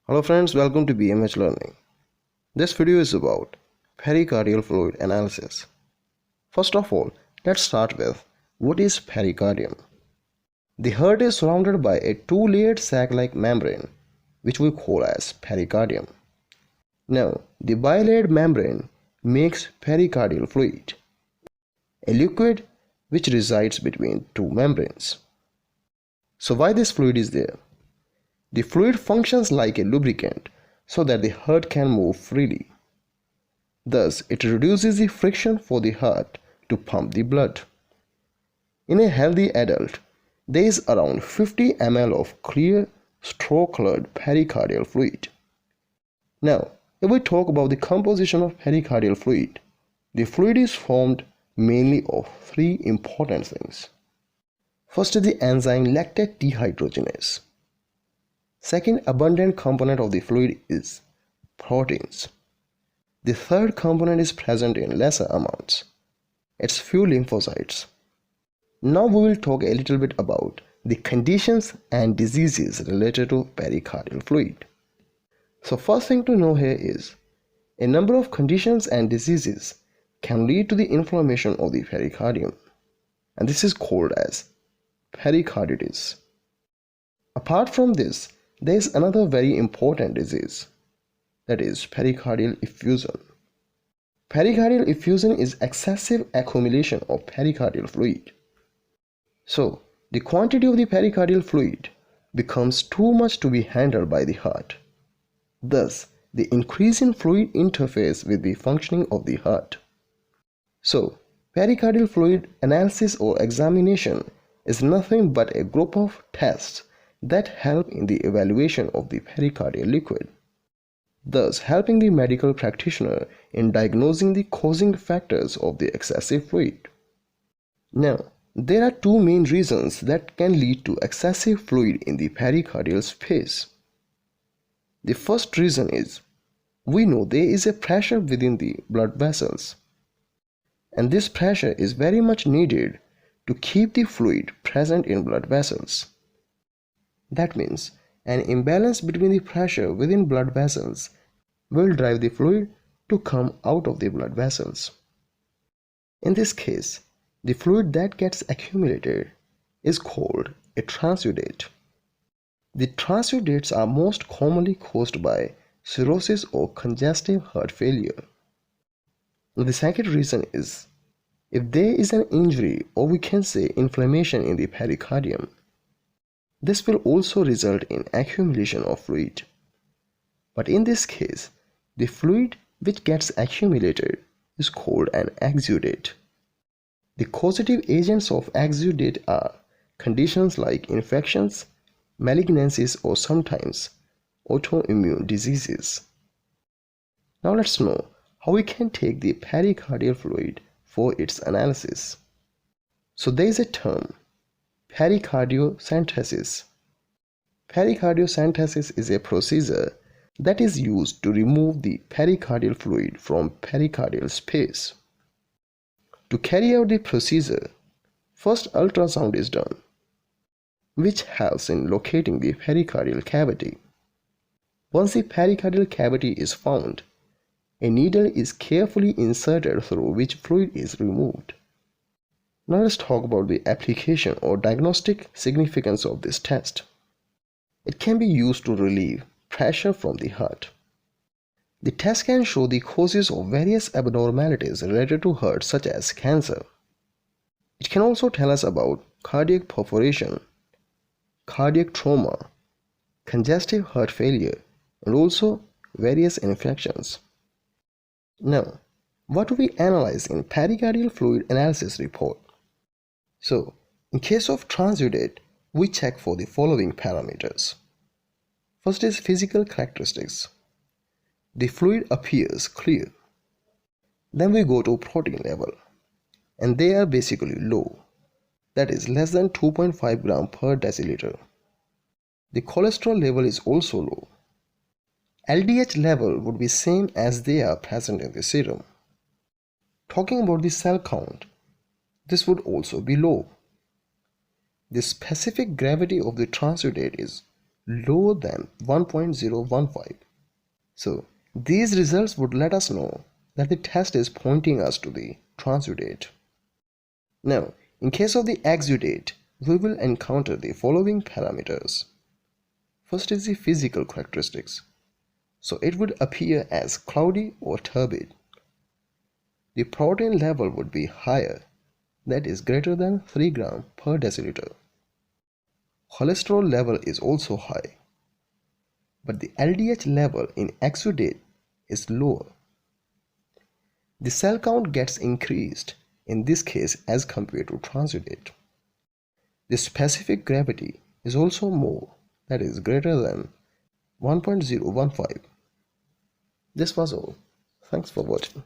Hello friends, welcome to BMH Learning. This video is about pericardial fluid analysis. First of all, let's start with what is pericardium. The heart is surrounded by a two-layered sac-like membrane which we call as pericardium. Now, the bilayered membrane makes pericardial fluid, a liquid which resides between two membranes. So why this fluid is there? The fluid functions like a lubricant so that the heart can move freely. Thus, it reduces the friction for the heart to pump the blood. In a healthy adult, there is around 50 ml of clear, straw-colored pericardial fluid. Now, if we talk about the composition of pericardial fluid, the fluid is formed mainly of three important things. First is the enzyme lactate dehydrogenase. Second abundant component of the fluid is proteins. The third component is present in lesser amounts. It's few lymphocytes. Now we will talk a little bit about the conditions and diseases related to pericardial fluid. So first thing to know here is a number of conditions and diseases can lead to the inflammation of the pericardium, and this is called as pericarditis. Apart from this, there is another very important disease, that is pericardial effusion. Pericardial effusion is excessive accumulation of pericardial fluid. So, the quantity of the pericardial fluid becomes too much to be handled by the heart. Thus, the increase in fluid interferes with the functioning of the heart. So, pericardial fluid analysis or examination is nothing but a group of tests that help in the evaluation of the pericardial liquid, thus helping the medical practitioner in diagnosing the causing factors of the excessive fluid. Now, there are two main reasons that can lead to excessive fluid in the pericardial space. The first reason is, we know there is a pressure within the blood vessels, and this pressure is very much needed to keep the fluid present in blood vessels. That means an imbalance between the pressure within blood vessels will drive the fluid to come out of the blood vessels. In this case, the fluid that gets accumulated is called a transudate. The transudates are most commonly caused by cirrhosis or congestive heart failure. The second reason is, if there is an injury or we can say inflammation in the pericardium, this will also result in accumulation of fluid. But in this case, the fluid which gets accumulated is called an exudate. The causative agents of exudate are conditions like infections, malignancies, or sometimes autoimmune diseases. Now let's know how we can take the pericardial fluid for its analysis. So there is a term, Pericardiosynthesis. Pericardiosynthesis is a procedure that is used to remove the pericardial fluid from pericardial space. To carry out the procedure, first ultrasound is done, which helps in locating the pericardial cavity. Once the pericardial cavity is found, a needle is carefully inserted through which fluid is removed. Now let's talk about the application or diagnostic significance of this test. It can be used to relieve pressure from the heart. The test can show the causes of various abnormalities related to heart such as cancer. It can also tell us about cardiac perforation, cardiac trauma, congestive heart failure, and also various infections. Now, what do we analyze in pericardial fluid analysis report? So, in case of transudate, we check for the following parameters. First is physical characteristics. The fluid appears clear. Then we go to protein level, and they are basically low, that is less than 2.5 gram per deciliter. The cholesterol level is also low. LDH level would be same as they are present in the serum. Talking about the cell count, this would also be low. The specific gravity of the transudate is lower than 1.015. So these results would let us know that the test is pointing us to the transudate. Now, in case of the exudate, we will encounter the following parameters. First is the physical characteristics. So it would appear as cloudy or turbid. The protein level would be higher, that is greater than 3 gram per deciliter. Cholesterol level is also high, but the LDH level in exudate is lower. The cell count gets increased in this case as compared to transudate. The specific gravity is also more, that is greater than 1.015. This was all. Thanks for watching.